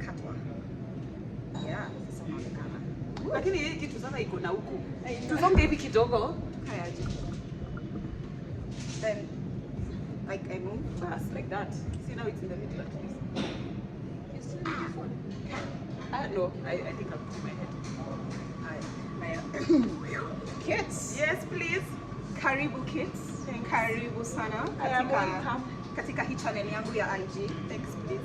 imekatwa. Yeah, sasa unaonekana. Lakini hii kitu sasa iko na huku. Tusonge hivi kidogo. Hayaji. Then like I move Fast like that. See, now it's in the middle at least. you still need this one. No, I think I'll put my head. Kids. Yes, please. Karibu kids. Karibu sana katika hii channel yangu ya IG. Thanks, please.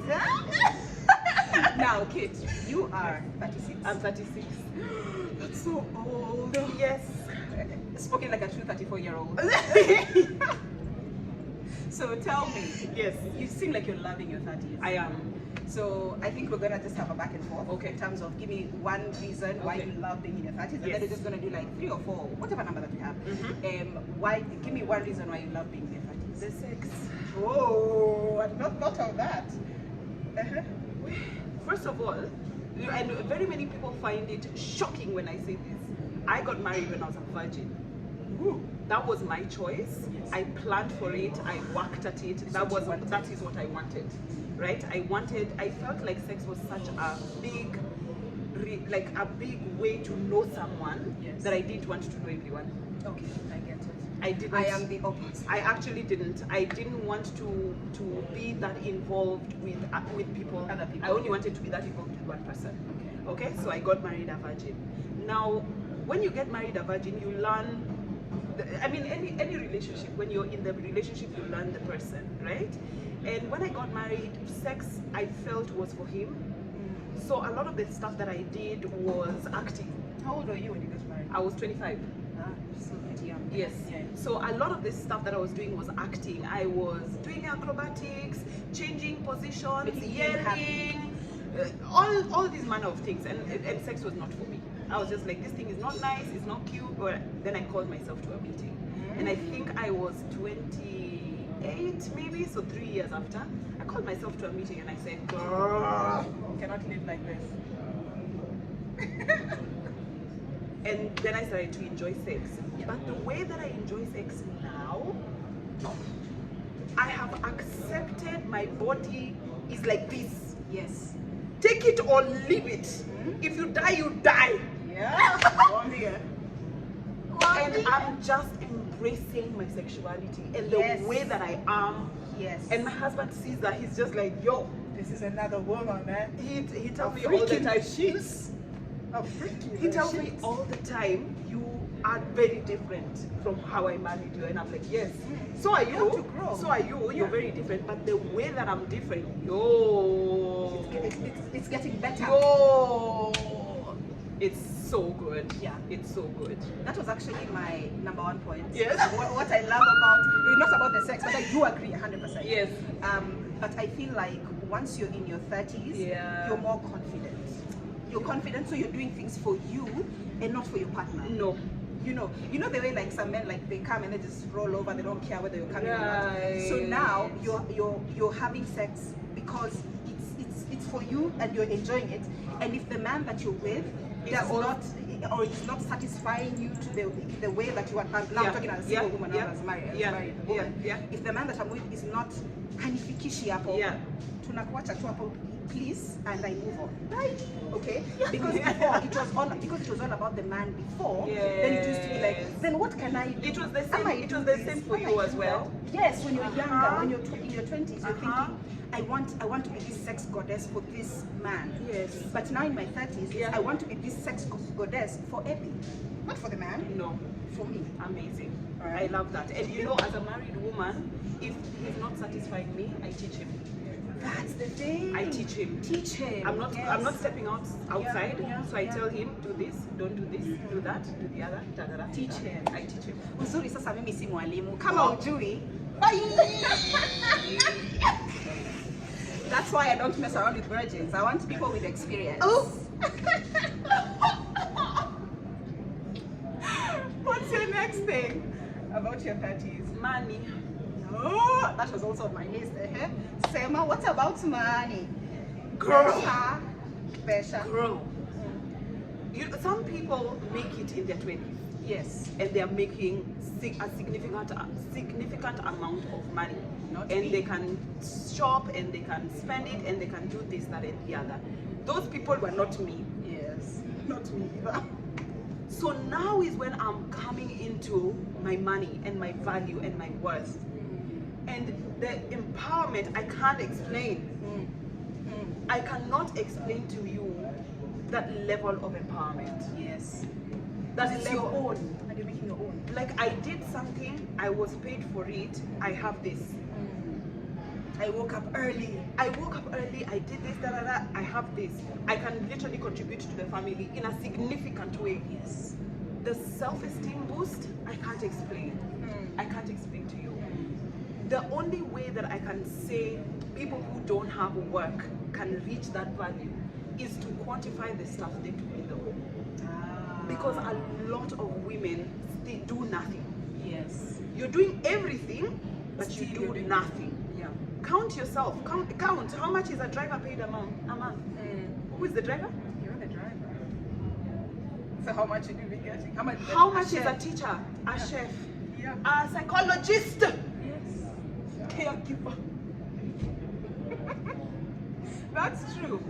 Now, Kitt, you are 36. I'm 36. That's so old. Yes. Spoken like a true 34-year-old. So tell me. Yes. You seem like you're loving your 30s. I am. So I think we're gonna just have a back and forth. Okay. In terms of give me one reason why you love being in your 30s, and then we're just gonna do like 3 or 4, whatever number that we have. Why? Give me one reason why you love being in your 30s. The sex. Oh, I've not thought of that. First of all, and very many people find it shocking when I say this. I got married when I was a virgin. Ooh. That was my choice. Yes. I planned for it. I worked at it. That is what I wanted, right? I felt like sex was such a big, big way to know someone that I didn't want to know everyone. Okay, I get it. I didn't. I am the opposite. I actually didn't. I didn't want to be that involved with people. Other people. I only wanted to be that involved with one person. Okay. So I got married a virgin. Now, when you get married a virgin, you learn. I mean, any relationship. When you're in the relationship, you learn the person, right? And when I got married, sex I felt was for him. So a lot of the stuff that I did was acting. How old were you when you got married? I was 25. So pretty young. Yes. Yeah. So a lot of the stuff that I was doing was acting. I was doing acrobatics, changing positions, yelling, all these manner of things. And sex was not for me. I was just like, this thing is not nice, it's not cute. Or then I called myself to a meeting. And I think I was 28 maybe, so 3 years after. I called myself to a meeting and I said, girl, You cannot live like this. And then I started to enjoy sex. But the way that I enjoy sex now, I have accepted my body is like this. Yes. Take it or leave it. If you die, you die. Yeah. One here. And I'm just embracing my sexuality and the way that I am. Yes. And my husband sees that, he's just like, yo, this is another woman, man. He tells me all the time. He tells me all the time, you are very different from how I married you. And I'm like, yes. So are you. So are you. You're very different. But the way that I'm different, yo. It's getting better. Yo. It's so good. Yeah. It's so good. That was actually my number 1 point. Yes. What I love about, not about the sex, but I do agree 100%. Yes. But I feel like once you're in your 30s, you're more confident. You're confident, so you're doing things for you and not for your partner. No. You know the way like some men, like they come and they just roll over, they don't care whether you're coming or not. So now you're having sex because it's for you and you're enjoying it. And if the man that you're with does not, or is not satisfying you to the way that you want, I'm now talking as a single woman, not as married woman. If the man that I'm with is not hanifikishi hapo, tunakuacha tu hapo, please, and I move on. Right? Okay? Because before it was all about the man before, then it used to be like, then what can I do? It was the same for you as well. Yes, when you're younger, when you're in your 20s, you're thinking, I want to be this sex goddess for this man. Yes. But now in my 30s, I want to be this sex goddess for Epi. Not for the man. No. For me. Amazing. Right. I love that. And you know, as a married woman, if he's not satisfying me, I teach him. That's the thing. I teach him. Teach him. I'm not stepping outside. So I tell him, do this, don't do this, do that, do the other, teach him. I teach him. Uzuri sasa mimi si mwalimu. Kama ujui. That's why I don't mess around with virgins. I want people with experience. Oh. What's your next thing about your 30s? Money. Oh, that was also on my list. Sema, what about money? Girl. Besha. Girl. Some people make it in their 20s. Yes. and they are making a significant amount of money. Not and me. they can shop and they can spend it and they can do this, that, and the other. Those people were not me. Yes. Not me either. So now is when I'm coming into my money and my value and my worth. And the empowerment I can't explain. I cannot explain to you that level of empowerment. Yes. That It's your own. And you're making your own. Like I did something, I was paid for it, I have this. I woke up early. I did this, I have this. I can literally contribute to the family in a significant way. Yes. The self-esteem boost, I can't explain. I can't explain to you. The only way that I can say people who don't have work can reach that value is to quantify the stuff they do in the home. Because a lot of women, they do nothing. Yes. You're doing everything, but Still you you're do doing nothing. Yeah. Count yourself. Count. How much is a driver paid a month? Who is the driver? You're the driver. So how much should you be getting? How much Is a teacher? A chef? Yeah. A psychologist? Yes. Caregiver? That's true.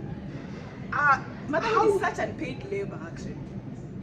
How is such unpaid labor actually.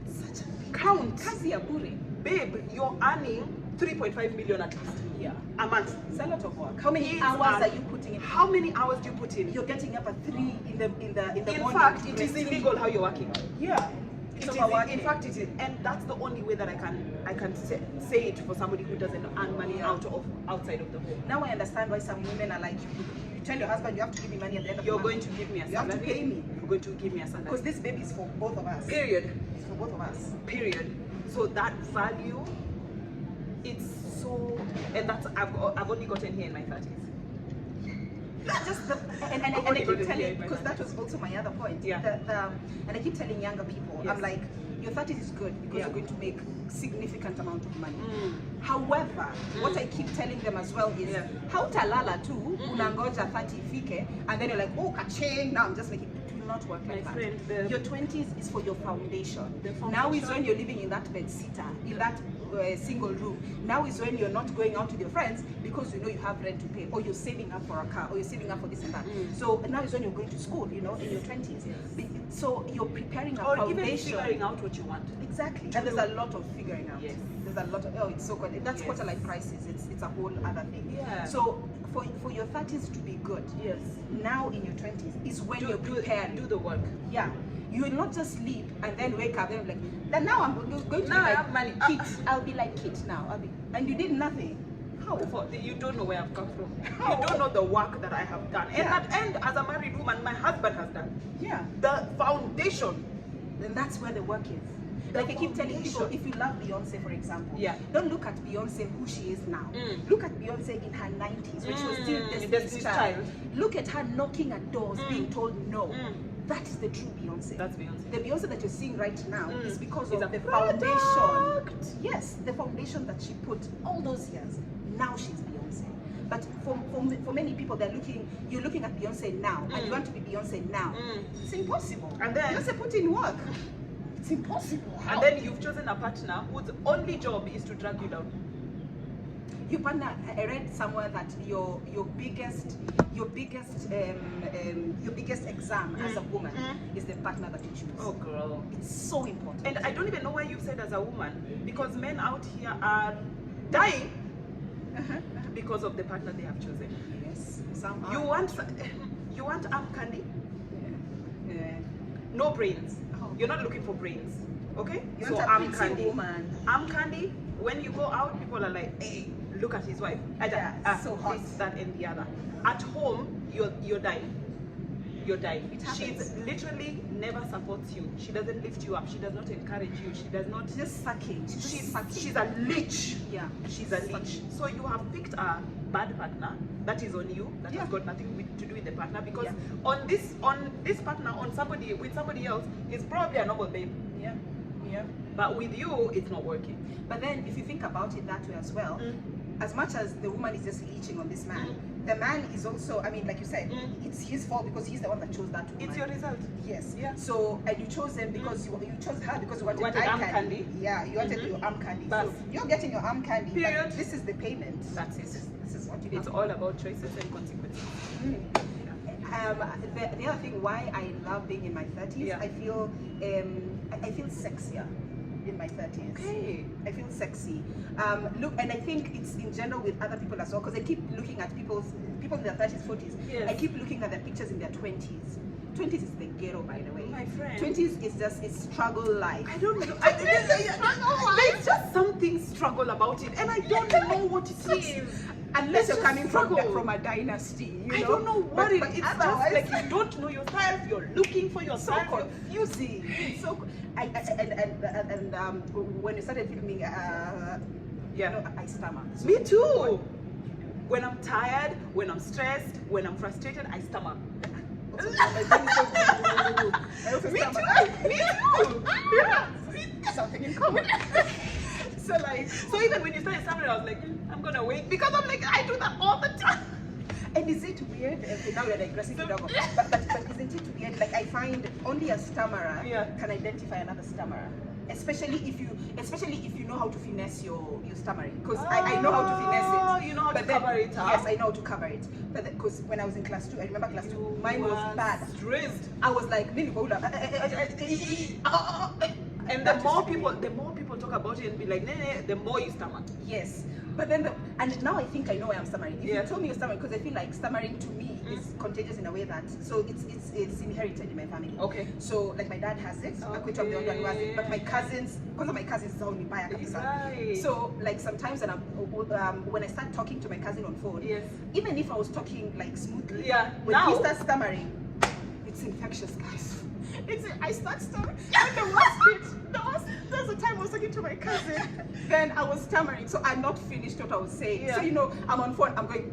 Such a count? Kazi ya bure. Babe, you're earning 3.5 million at least. Yeah. A month. It's a lot of work. How many Kids hours are you putting in? How many hours do you put in? You're getting up at 3 in the morning. In fact, it is breastfeeding. illegal how you're working. Yeah. It is, in fact, it is, and that's the only way that I can say it for somebody who doesn't earn money outside of the home. Now I understand why some women are like, you tell your husband you have to give me money at the end of You're the going month. to give me a You have salary. to pay me. You're going to give me a salary. Because this baby is for both of us. Period. It's for both of us. Period. So that value, it's so, and that's I've only gotten here in my 30s. Just the, and I keep telling, because that was also my other point. Yeah. And I keep telling younger people, Yes. I'm like, your 30s is good because Yeah. you're going to make significant amount of money. However, what I keep telling them as well is, how talala tu unangoja 30 ifike, and then you're like, oh, kacheng, now I'm just making. It will not work like My that. friend, Your 20s is for your foundation. foundation. Now is when you're living in that bed sitter, in that single room. Now is when you're not going out with your friends because you know you have rent to pay, or you're saving up for a car, or you're saving up for this and that. So now is when you're going to school, you know, in your 20s. So you're preparing a or foundation. even figuring out what you want. Exactly. And there's a lot of figuring out. Yes. There's a lot of, oh, it's so good. That's Yes. quarter life crisis. It's a whole other thing. Yeah. So for your 30s to be good, Yes. now in your 20s is when you're preparing. Do the work. Yeah. You will not just sleep and then wake up and be like, then now I'm going to Now be I have money. like Kitt. I'll be like Kitt now. And you did nothing. How? You don't know where I've come from. How? You don't know the work that I have done. Yeah. And as a married woman, my husband has done. Yeah. The foundation. Then that's where the work is. Like I keep telling people, if you love Beyonce, for example, don't look at Beyonce who she is now. Look at Beyonce in her 90s when she was still Destiny's Child. Look at her knocking at doors, being told no. That is the true Beyonce. That's Beyonce. The Beyonce that you're seeing right now is because It's of a the product. foundation. Yes, the foundation that she put all those years. Now she's Beyonce. But for many people, you're looking at Beyonce now, and you want to be Beyonce now. It's impossible. And then Beyonce put in work. It's impossible. And then you've chosen a partner whose only job is to drag you down. Your partner, I read somewhere that your biggest exam as a woman is the partner that you choose. Oh girl. It's so important. And I don't even know why you said as a woman, because men out here are dying because of the partner they have chosen. Yes. Some You want arm candy? Yeah. No brains. You're not looking for brains. Okay? You So want a arm pretty candy. woman. Arm candy, when you go out, people are like, hey, look at his wife. So hot. This, that, and the other. At home, you're dying. You're dying. It happens. She's literally never supports you. She doesn't lift you up. She does not encourage you. She does not. Just sucking. She's a leech. Yeah. She's a leech. So you have picked a bad partner that is on you. That has got nothing to do with the partner, because on this partner, with somebody else, it's probably a normal babe. Yeah. Yeah. But with you, it's not working. But then if you think about it that way as well, as much as the woman is just leeching on this man, the man is also, I mean, like you said, it's his fault because he's the one that chose that woman. It's your result. Yes. Yeah. So, and you chose them because you chose her because you wanted arm eye candy. Yeah, you wanted your arm candy. But so you're getting your arm candy. period. But this is the payment. That's it. This is what you It's all about choices and consequences. The other thing why I love being in my 30s, I feel sexier in my 30s. Okay. I feel sexy. Look, and I think it's in general with other people as well, because I keep looking at people in their 30s, 40s. Yes. I keep looking at their pictures in their 20s. 20s is the ghetto, by the way. My friend. 20s is just it's struggle life. I don't know. I don't know why. There's just something struggle about it, and I don't know what it is. Unless you're coming from a dynasty, you know? I don't know what it is. It's just like you don't know yourself. You're looking for yourself. So confusing. It's so. When we started filming, you know, I stammer. So me too. When I'm tired, when I'm stressed, when I'm frustrated, I stammer. I also Me stammer. too. Me too. Yeah. Something in common. So even when you started stammering, I was like, I'm gonna wait because I'm like, I do that all the time. And is it weird? Now we're digressing to doggo. But isn't it weird? Like I find only a stammerer can identify another stammerer. Especially if you know how to finesse your stammering. Because I know how to finesse it. You know how to cover it up. Yes, I know how to cover it. But because when I was in class 2, I remember class 2, mine was bad. Stressed. I was like, and the more people talk about it and be like, nah, the more you stammer. Yes. But then, and now I think I know why I'm stammering. If you told me you're stammering, because I feel like stammering to me is contagious in a way that, so it's inherited in my family. Okay. So like my dad has it, but my cousins, because of my cousins, saw me buy a kabisa. Right. So like sometimes when I start talking to my cousin on phone, even if I was talking like smoothly, when he starts stammering, it's infectious, guys. I start stammering. And the worst, there's a time I was talking to my cousin, then I was stammering, so I'm not finished what I was saying. So you know, I'm on phone, I'm going,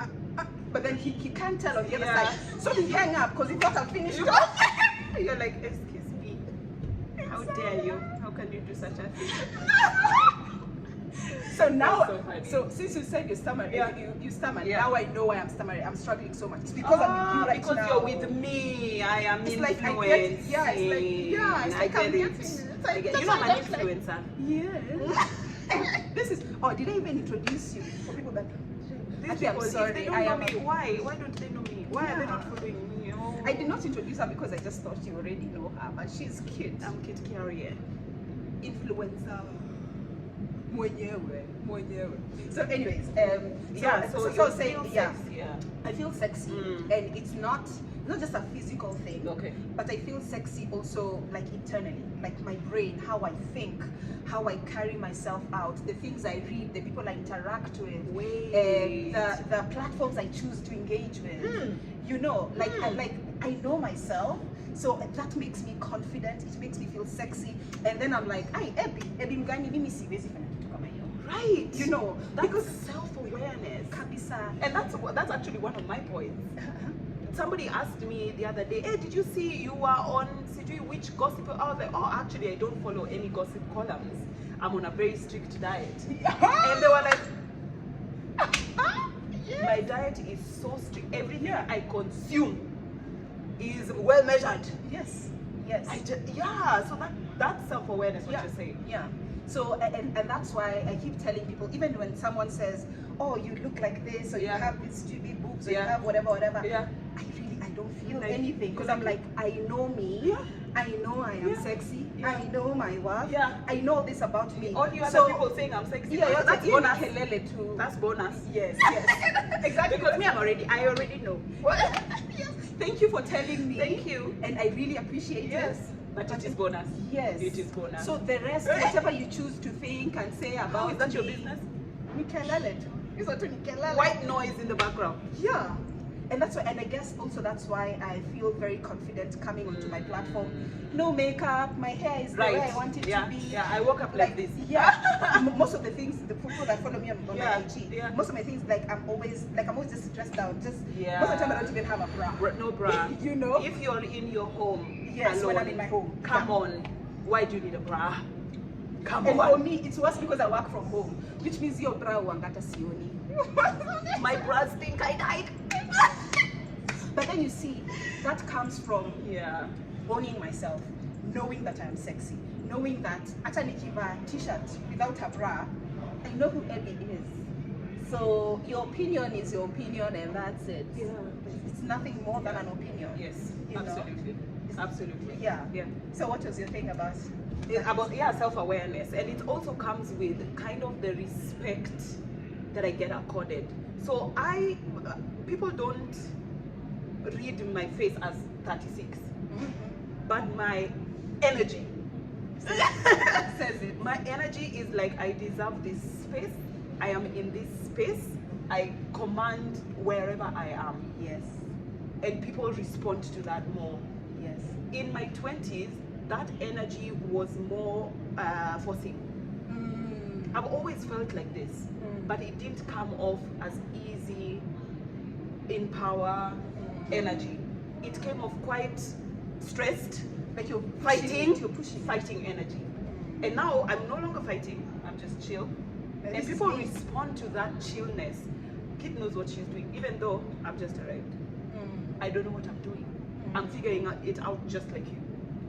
but then he can't tell on the other side. So he hang up because he thought I finished. You're like, excuse me, how dare you? How can you do such a thing? So now, so since you said you stammer, you stammer. Now I know why I'm stammering. I'm struggling so much. It's because I'm with you right because now. you're with me. I am it's influenced. Like I'm getting. You know I'm an influencer. Yeah. This is. Did I even introduce you for people that? Actually, I'm sorry. If they don't know me, why? Why don't they know me? Why are they not following me? Oh. I did not introduce her because I just thought you already know her, but she's Kitt. I'm Kitt Carrier. Influencer. Mwenyewe. So anyways, I feel sexy, and it's not just a physical thing. Okay. But I feel sexy also like internally, like my brain, how I think, how I carry myself out, the things I read, the people I interact with, the platforms I choose to engage with. You know, I know myself. So that makes me confident, it makes me feel sexy, and then I'm like, Ebi mgani mimi siwezi fanya kitu kama hiyo. Right. You know, because self-awareness. Kabisa. And that's actually one of my points. Somebody asked me the other day, hey, did you see you were on which gossip? I was like, oh, actually I don't follow any gossip columns. I'm on a very strict diet. And they were like, my diet is so strict. Everything I consume is well measured. Yes. So that's self-awareness, what you're saying. Yeah. So and that's why I keep telling people, even when someone says, oh, you look like this, or you have these stupid boobs, or you have whatever, I don't feel anything, because I'm like, I know me, I know I am sexy, I know my worth, I know this about me. All you other people saying I'm sexy, that's bonus. Too. That's bonus. Yes. Exactly. Because me, I already know. Thank you for telling me. Thank you. And I really appreciate it. But it is bonus. Yes. It is bonus. So the rest, whatever you choose to think and say about is that your business? White noise in the background. Yeah. And that's why, and I guess also that's why I feel very confident coming onto my platform. No makeup, my hair is the way I want it to be. Yeah, I woke up like this. Yeah. Most of the things, the people that follow me on my IG, most of my things, I'm always just dressed down. Most of the time I don't even have a bra. No bra. You know? If you're in your home, alone, when I'm in my home. Come on. Why do you need a bra? Come on. And for me, it's worse because I work from home, which means your bra wangata sioni. My bras think I died. But then you see, that comes from Yeah. owning myself, knowing that I am sexy, knowing that hata nikiva t-shirt without a bra, I know who Abby is. So your opinion is your opinion, and that's it. Yeah. It's nothing more than an opinion. Yes, you know? absolutely. Absolutely. Yeah. Yeah. So what was your thing about? About self-awareness, and it also comes with kind of the respect that I get accorded. So people don't read my face as 36, but my energy says it. My energy is like, I deserve this space, I am in this space, I command wherever I am. Yes. And people respond to that more. Yes. In my 20s, that energy was more forcing. I've always felt like this, but it didn't come off as easy, in power, energy. It came off quite stressed, Like you're fighting, you're pushing. fighting energy. And now I'm no longer fighting, I'm just chill. And And this people is- respond to that chillness. Kitt knows what she's doing, even though I've just arrived. I don't know what I'm doing. I'm figuring it out just like you.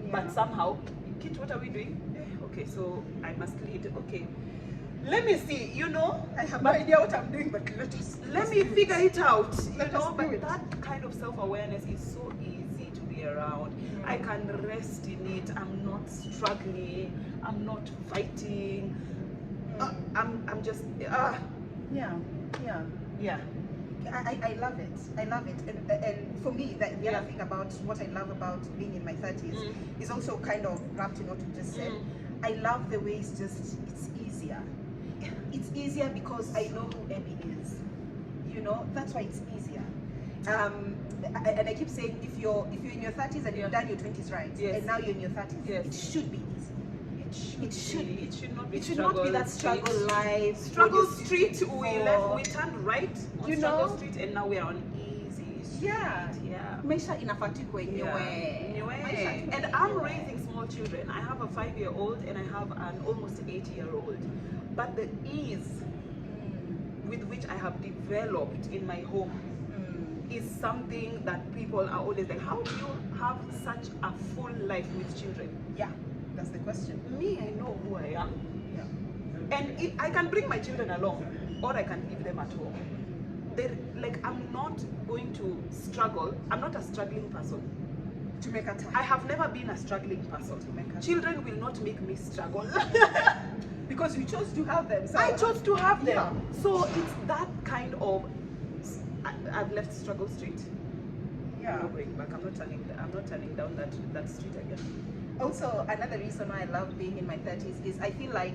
Yeah. But somehow, Kitt, what are we doing? Okay, so I must lead. Okay, let me see. You know, I have no idea what I'm doing, but let me figure it out. You Let us know, do but it. that kind of self-awareness is so easy to be around. I can rest in it. I'm not struggling. I'm not fighting. I'm just Yeah, yeah. yeah. I love it. I love it. And for me, the other thing about what I love about being in my 30s is also kind of wrapped in what you just said. I love the way it's easier. It's easier because I know who Abby is. You know, that's why it's easier. And I keep saying, if you're in your 30s and you've done your 20s right, Yes. and now you're in your 30s, Yes. it should be easy. It should be. It should not be. It should not be that struggle life. Struggle when you're street. 64. We turned right on You struggle know? street, and now we are on easy street. Yeah. Yeah. Maisha inafaa tu kwenyewe. Maisha tu And I'm kwenyewe. raising small children. I have a 5-year-old and I have an almost 8-year-old. But the ease with which I have developed in my home is something that people are always like, how do you have such a full life with children? Yeah, that's the question. Me, I know who I am. Yeah. And I can bring my children along, or I can leave them at home. I'm not going to struggle. I'm not a struggling person. To make a time. I have never been a struggling person. Children will not make me struggle. Because you chose to have them. So I chose to have them. Yeah. So it's that kind of, I've left struggle street. Yeah. I'm not going back. I'm not turning down that street again. Also, another reason why I love being in my 30s is I feel like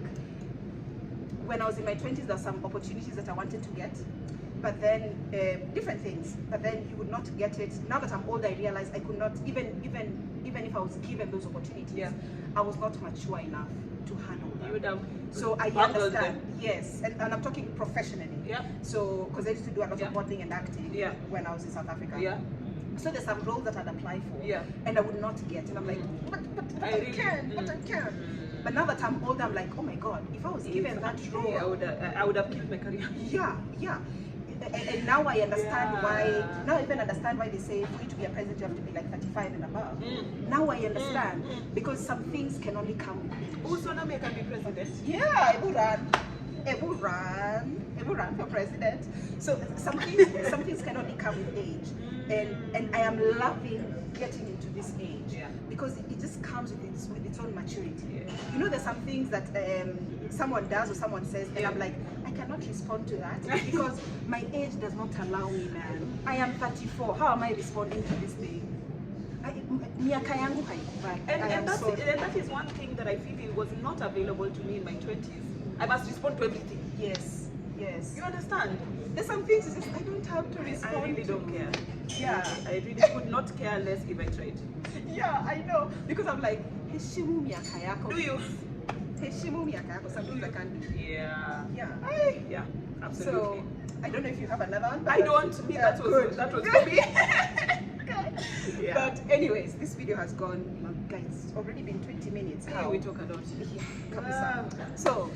when I was in my 20s, there's some opportunities that I wanted to get, but then different things. But then you would not get it. Now that I'm older, I realize I could not even if I was given those opportunities, Yeah. I was not mature enough to handle them. You would have. So I handled understand. them. Yes, and I'm talking professionally. Yeah. So because I used to do a lot Yeah. of modeling and acting Yeah. when I was in South Africa. Yeah. So there's some roles that I'd apply for, Yeah. and I would not get, and I'm like, but I I really- can, but I can. But now that I'm older, I'm like, oh my God, if I was given that role, I would have killed my career. yeah. And now I understand Yeah. why. Now I even understand why they say for you to be a president, you have to be like 35 and above. Now I understand because some things can only come with age. Also, now I can be president. Yeah, I will run for president. So some things can only come with age, and I am loving getting into this age, Yeah. because it just comes with its own maturity. Yeah. You know, there's some things that someone does or someone says, and Yeah. I'm like, I cannot respond to that because my age does not allow me, man. I am 34. How am I responding to this thing? Miaka yangu haikubali. I am And sorry. that is one thing that I feel it was not available to me in my 20s. I must respond to everything. Yes. You understand? There's some things it's just I don't have to I respond. really to. don't care. Yeah. I really could not care less if I tried. Yeah, I know. Because I'm like, heshimu miaka yako. Do you? Heshimu miaka yako. Some things I can't do. Yeah. Yeah. Yeah, absolutely. So I don't know if you have another one. But I don't. Me, yeah, that was good. that was for me. Yeah. But anyways, this video has gone, guys, it's already been 20 minutes. Hey, How we talk a lot. Yeah, kabisa. So,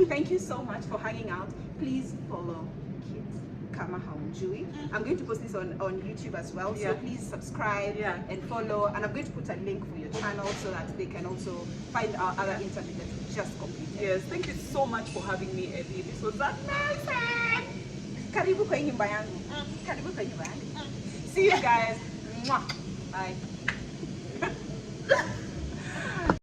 thank you so much for hanging out. Please follow Kitt kama haumjui. I'm going to post this on YouTube as well, so please subscribe and follow, and I'm going to put a link for your channel so that they can also find our other interview that we just completed. Yes, thank you so much for having me, Eddie. This was amazing. Karibu kwa nyumba yangu. Karibu kwa nyumba yangu. See you guys. Mwah. Bye.